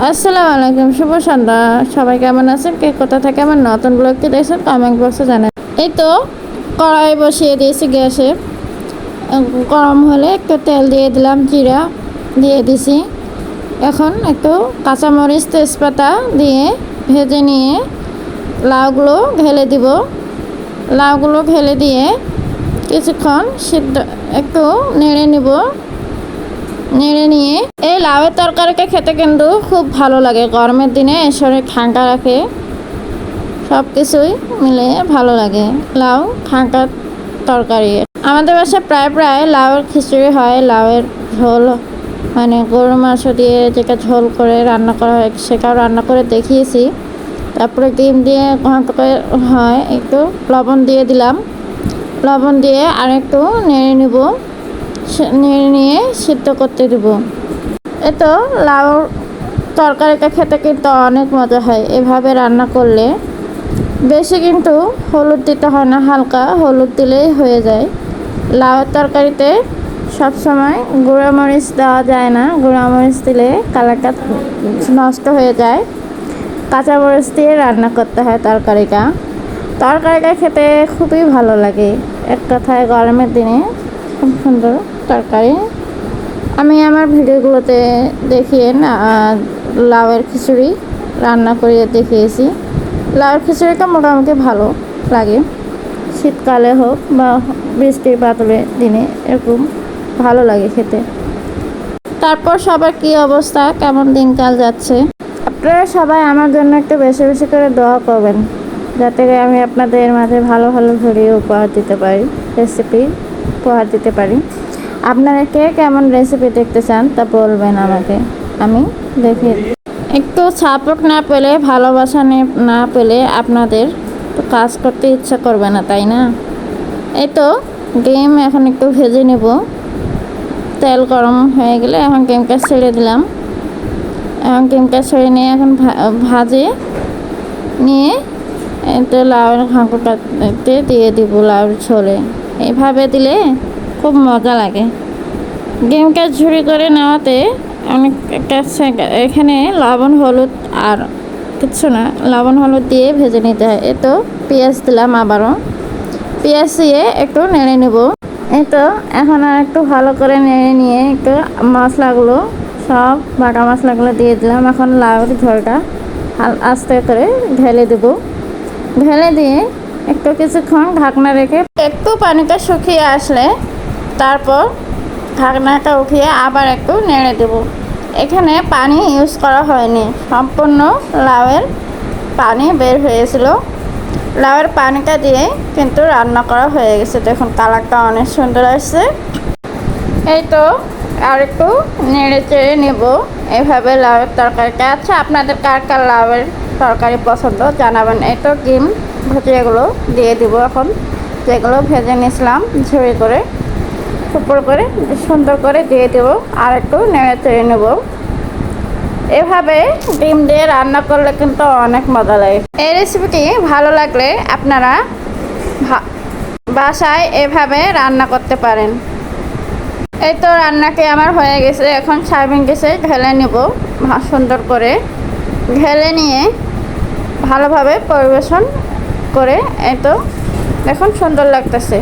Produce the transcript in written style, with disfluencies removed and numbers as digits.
আসসালামু আলাইকুম, শুভ সন্ধ্যা। সবাই কেমন আছেন? কে কোথা থেকে আমার নতুন ব্লগটি দেখছেন কমেন্ট বক্সে জানান। এই তো কড়াই বসিয়ে দিয়েছি গ্যাসে। গরম হলে একটু তেল দিয়ে দিলাম, জিরা দিয়ে দিছি। এখন একটু কাঁচামরিচ তেজপাতা দিয়ে ভেজে নিয়ে লাউগুলো ঢেলে দিব। লাউগুলো ঢেলে দিয়ে কিছুক্ষণ সিদ্ধ একটু নেড়ে নিব। নেড়ে নিয়ে এই লাউয়ের তরকারিটা খেতে কিন্তু খুব ভালো লাগে। গরমের দিনে শরীর ঠান্ডা রাখে, সব কিছুই মিলে ভালো লাগে। লাউ ঠান্ডা তরকারি। আমাদের বাসায় প্রায় প্রায় লাউয়ের খিচুড়ি হয়, লাউয়ের ঝোল, মানে গরুর মাংস দিয়ে যেটা ঝোল করে রান্না করা হয় সেটাও রান্না করে দেখিয়েছি। তারপরে ডিম দিয়ে ঘন্ট করে হয়, একটু লবণ দিয়ে দিলাম। লবণ দিয়ে আর একটু নেড়ে নেব, নেড়ে নিয়ে সিদ্ধ করতে দেব। এতো লাউ তরকারিটা খেতে কিন্তু অনেক মজা হয় এভাবে রান্না করলে। বেশি কিন্তু হলুদ দিতে হয় না, হালকা হলুদ দিলেই হয়ে যায়। লাউয়ের তরকারিতে সবসময় গুঁড়া মরিচ দেওয়া যায় না, গুঁড়া মরিচ দিলে কালারটা নষ্ট হয়ে যায়। কাঁচা মরিচ দিয়ে রান্না করতে হয় তরকারিটা। তরকারিটা খেতে খুবই ভালো লাগে। এক কথায় গরমের দিনে খুব সুন্দর তরকারি। আমি আমার ভিডিওগুলোতে দেখিয়ে লাউয়ের খিচুড়ি রান্না করিয়ে দেখিয়েছি। লাউয়ের খিচুড়িটা মোটামুটি ভালো লাগে, শীতকালে হোক বা বৃষ্টি বাদলের দিনে এরকম ভালো লাগে খেতে। তারপর সবার কী অবস্থা, কেমন দিনকাল যাচ্ছে? আপনারা সবাই আমার জন্য একটু বেশি বেশি করে দোয়া করবেন, যাতে আমি আপনাদের মাঝে ভালো ভালো ভিডিও উপহার দিতে পারি, রেসিপি উপহার দিতে পারি। আপনারা কে কেমন রেসিপি দেখতে চান তা বলবেন আমাকে, আমি দেখি। একটু সাপোর্ট না পেলে, ভালোবাসা না পেলে আপনাদের তো কাজ করতে ইচ্ছা করবে না, তাই না? এই তো ডিম এখন একটু ভেজে নেব। তেল গরম হয়ে গেলে এখন ডিমটা ছেড়ে দিলাম। এখন ডিমটা ছেড়ে নিয়ে এখন ভাজে নিয়ে তো লাউয়ের ঘাঁকুটাতে দিয়ে দিব, লাউয়ের ঝোলে। এইভাবে দিলে খুব মজা লাগে। ডিমটা ঝুড়ি করে নেওয়াতে অনেক একটা এখানে লবণ হলুদ আর কিচ্ছু না, লবণ হলুদ দিয়ে ভেজে নিতে হয়। এ তো পেঁয়াজ দিলাম, আবারও পেঁয়াজ দিয়ে একটু নেড়ে নেব। এই তো এখন আর একটু ভালো করে নেড়ে নিয়ে একটু মশলাগুলো, সব বাটা মশলাগুলো দিয়ে দিলাম। এখন লাউয়ের ঝোলটা আস্তে করে ঢেলে দেব। ঢেলে দিয়ে একটু কিছুক্ষণ ঢাকনা রেখে একটু পানিটা শুকিয়ে আসলে তারপর ঢাকনাটা উঠিয়ে আবার একটু নেড়ে দেব। এখানে পানি ইউজ করা হয়নি, সম্পূর্ণ লাউয়ের পানি বের হয়েছিল। লাউয়ের পানিটা দিয়ে কিন্তু রান্না করা হয়ে গেছে। দেখুন কালারটা অনেক সুন্দর আসছে। এই তো আর একটু নেড়ে চেড়ে নেব এভাবে লাউয়ের তরকারিটা। আচ্ছা, আপনাদের কার কার লাউয়ের তরকারি পছন্দ জানাবেন। এই তো ডিম ভুজিয়াগুলো দিয়ে দিব এখন, যেগুলো ভেজে নিয়েছিলাম ঝুড়ি করে, উপর করে সুন্দর করে দিয়ে দেবো। আর একটু নেড়ে চেড়ে নেব। এভাবে ডিম দিয়ে রান্না করলে কিন্তু অনেক মজা লাগে। এই রেসিপিটি ভালো লাগলে আপনারা বাসায় এভাবে রান্না করতে পারেন। এই তো রান্নাটি আমার হয়ে গেছে। এখন সার্ভিং ডিশে ঢেলে নেব। সুন্দর করে ঢেলে নিয়ে ভালোভাবে পরিবেশন করে, এই তো দেখুন সুন্দর লাগতেছে।